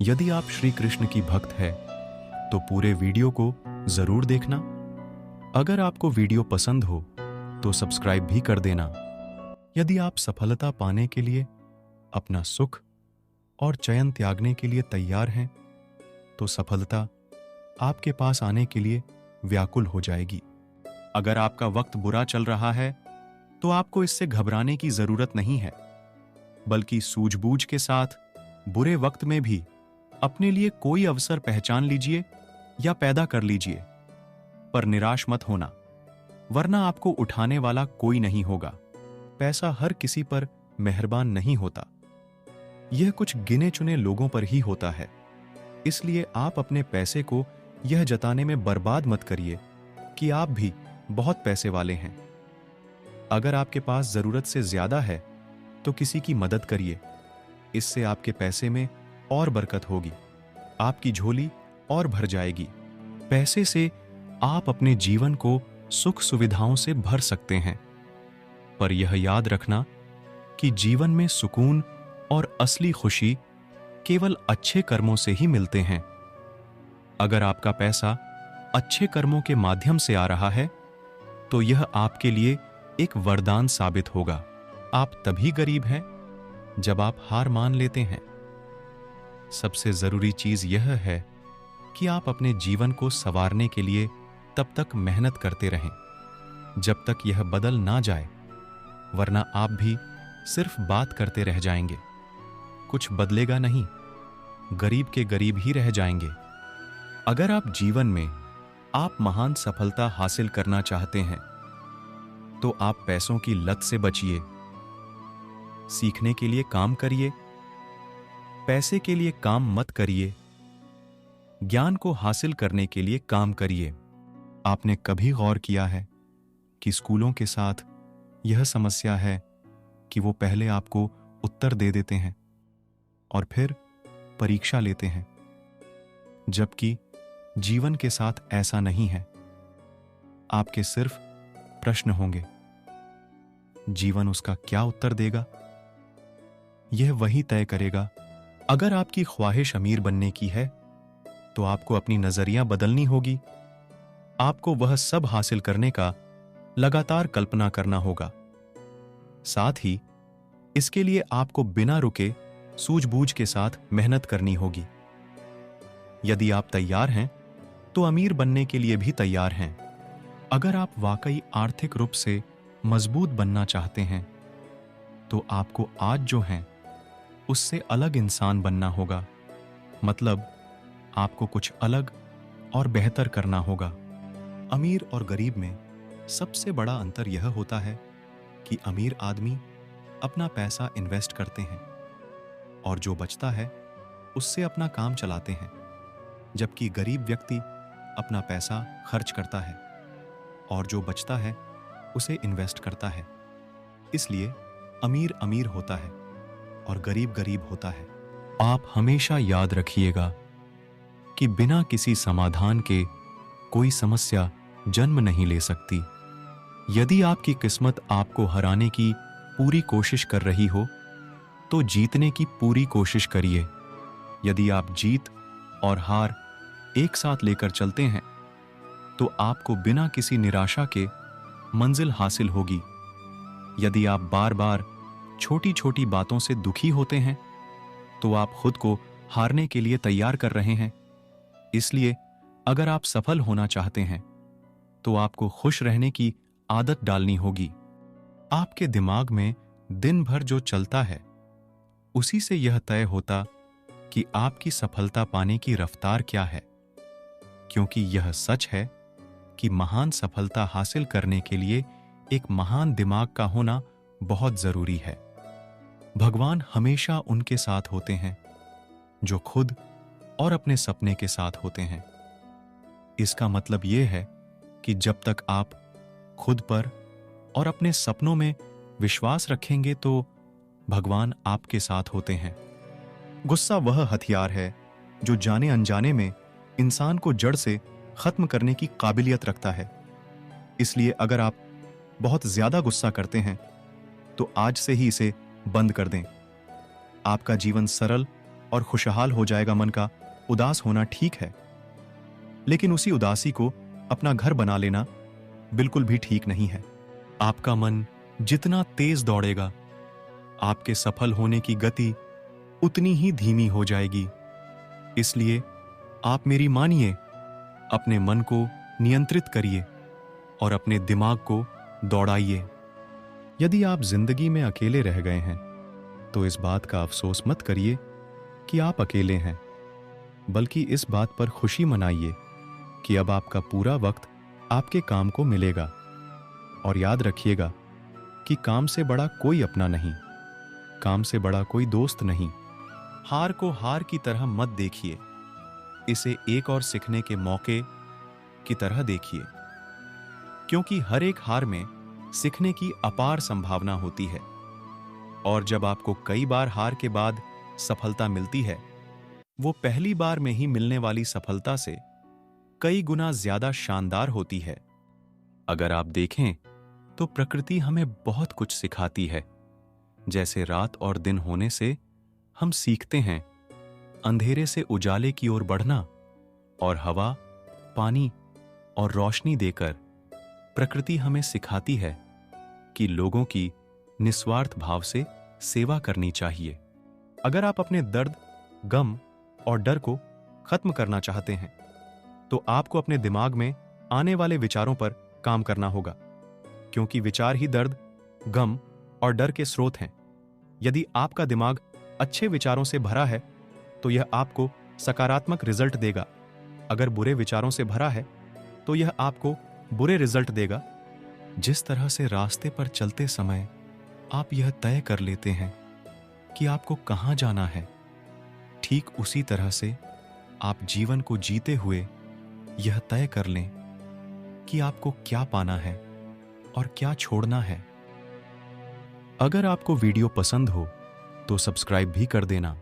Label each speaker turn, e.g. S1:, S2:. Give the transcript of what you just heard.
S1: यदि आप श्री कृष्ण की भक्त है तो पूरे वीडियो को जरूर देखना। अगर आपको वीडियो पसंद हो तो सब्सक्राइब भी कर देना। यदि आप सफलता पाने के लिए अपना सुख और चयन त्यागने के लिए तैयार हैं तो सफलता आपके पास आने के लिए व्याकुल हो जाएगी। अगर आपका वक्त बुरा चल रहा है तो आपको इससे घबराने की जरूरत नहीं है, बल्कि सूझबूझ के साथ बुरे वक्त में भी अपने लिए कोई अवसर पहचान लीजिए या पैदा कर लीजिए। पर निराश मत होना, वरना आपको उठाने वाला कोई नहीं होगा। पैसा हर किसी पर मेहरबान नहीं होता, यह कुछ गिने चुने लोगों पर ही होता है। इसलिए आप अपने पैसे को यह जताने में बर्बाद मत करिए कि आप भी बहुत पैसे वाले हैं। अगर आपके पास जरूरत से ज्यादा है तो किसी की मदद करिए, इससे आपके पैसे में और बरकत होगी, आपकी झोली और भर जाएगी। पैसे से आप अपने जीवन को सुख सुविधाओं से भर सकते हैं, पर यह याद रखना कि जीवन में सुकून और असली खुशी केवल अच्छे कर्मों से ही मिलते हैं। अगर आपका पैसा अच्छे कर्मों के माध्यम से आ रहा है तो यह आपके लिए एक वरदान साबित होगा। आप तभी गरीब हैं जब आप हार मान लेते हैं। सबसे जरूरी चीज यह है कि आप अपने जीवन को संवारने के लिए तब तक मेहनत करते रहें जब तक यह बदल ना जाए, वरना आप भी सिर्फ बात करते रह जाएंगे, कुछ बदलेगा नहीं, गरीब के गरीब ही रह जाएंगे। अगर आप जीवन में आप महान सफलता हासिल करना चाहते हैं तो आप पैसों की लत से बचिए। सीखने के लिए काम करिए, पैसे के लिए काम मत करिए। ज्ञान को हासिल करने के लिए काम करिए। आपने कभी गौर किया है कि स्कूलों के साथ यह समस्या है कि वो पहले आपको उत्तर दे देते हैं और फिर परीक्षा लेते हैं, जबकि जीवन के साथ ऐसा नहीं है। आपके सिर्फ प्रश्न होंगे, जीवन उसका क्या उत्तर देगा यह वही तय करेगा। अगर आपकी ख्वाहिश अमीर बनने की है तो आपको अपनी नजरिया बदलनी होगी। आपको वह सब हासिल करने का लगातार कल्पना करना होगा। साथ ही इसके लिए आपको बिना रुके सूझबूझ के साथ मेहनत करनी होगी। यदि आप तैयार हैं तो अमीर बनने के लिए भी तैयार हैं। अगर आप वाकई आर्थिक रूप से मजबूत बनना चाहते हैं तो आपको आज जो हैं उससे अलग इंसान बनना होगा। मतलब आपको कुछ अलग और बेहतर करना होगा। अमीर और गरीब में सबसे बड़ा अंतर यह होता है कि अमीर आदमी अपना पैसा इन्वेस्ट करते हैं और जो बचता है उससे अपना काम चलाते हैं, जबकि गरीब व्यक्ति अपना पैसा खर्च करता है और जो बचता है उसे इन्वेस्ट करता है। इसलिए अमीर अमीर होता है और गरीब गरीब होता है। आप हमेशा याद रखिएगा कि बिना किसी समाधान के कोई समस्या जन्म नहीं ले सकती। यदि आपकी किस्मत आपको हराने की पूरी कोशिश कर रही हो तो जीतने की पूरी कोशिश करिए। यदि आप जीत और हार एक साथ लेकर चलते हैं तो आपको बिना किसी निराशा के मंजिल हासिल होगी। यदि आप बार बार छोटी छोटी बातों से दुखी होते हैं तो आप खुद को हारने के लिए तैयार कर रहे हैं। इसलिए अगर आप सफल होना चाहते हैं तो आपको खुश रहने की आदत डालनी होगी। आपके दिमाग में दिन भर जो चलता है उसी से यह तय होता कि आपकी सफलता पाने की रफ्तार क्या है, क्योंकि यह सच है कि महान सफलता हासिल करने के लिए एक महान दिमाग का होना बहुत जरूरी है। भगवान हमेशा उनके साथ होते हैं जो खुद और अपने सपने के साथ होते हैं। इसका मतलब यह है कि जब तक आप खुद पर और अपने सपनों में विश्वास रखेंगे तो भगवान आपके साथ होते हैं। गुस्सा वह हथियार है जो जाने अनजाने में इंसान को जड़ से खत्म करने की काबिलियत रखता है। इसलिए अगर आप बहुत ज्यादा गुस्सा करते हैं तो आज से ही इसे बंद कर दें। आपका जीवन सरल और खुशहाल हो जाएगा मन का उदास होना ठीक है, लेकिन उसी उदासी को अपना घर बना लेना बिल्कुल भी ठीक नहीं है। आपका मन जितना तेज दौड़ेगा, आपके सफल होने की गति उतनी ही धीमी हो जाएगी। इसलिए आप मेरी मानिए, अपने मन को नियंत्रित करिए और अपने दिमाग को दौड़ाइए। यदि आप जिंदगी में अकेले रह गए हैं तो इस बात का अफसोस मत करिए कि आप अकेले हैं, बल्कि इस बात पर खुशी मनाइए कि अब आपका पूरा वक्त आपके काम को मिलेगा। और याद रखिएगा कि काम से बड़ा कोई अपना नहीं, काम से बड़ा कोई दोस्त नहीं। हार को हार की तरह मत देखिए, इसे एक और सीखने के मौके की तरह देखिए, क्योंकि हर एक हार में सीखने की अपार संभावना होती है। और जब आपको कई बार हार के बाद सफलता मिलती है, वो पहली बार में ही मिलने वाली सफलता से कई गुना ज्यादा शानदार होती है। अगर आप देखें तो प्रकृति हमें बहुत कुछ सिखाती है। जैसे रात और दिन होने से हम सीखते हैं अंधेरे से उजाले की ओर बढ़ना, और हवा, पानी और रोशनी देकर प्रकृति हमें सिखाती है कि लोगों की निस्वार्थ भाव से सेवा करनी चाहिए। अगर आप अपने दर्द, गम और डर को खत्म करना चाहते हैं तो आपको अपने दिमाग में आने वाले विचारों पर काम करना होगा, क्योंकि विचार ही दर्द, गम और डर के स्रोत हैं। यदि आपका दिमाग अच्छे विचारों से भरा है तो यह आपको सकारात्मक रिजल्ट देगा। अगर बुरे विचारों से भरा है तो यह आपको बुरे रिजल्ट देगा। जिस तरह से रास्ते पर चलते समय आप यह तय कर लेते हैं कि आपको कहां जाना है, ठीक उसी तरह से आप जीवन को जीते हुए यह तय कर लें कि आपको क्या पाना है और क्या छोड़ना है। अगर आपको वीडियो पसंद हो तो सब्सक्राइब भी कर देना।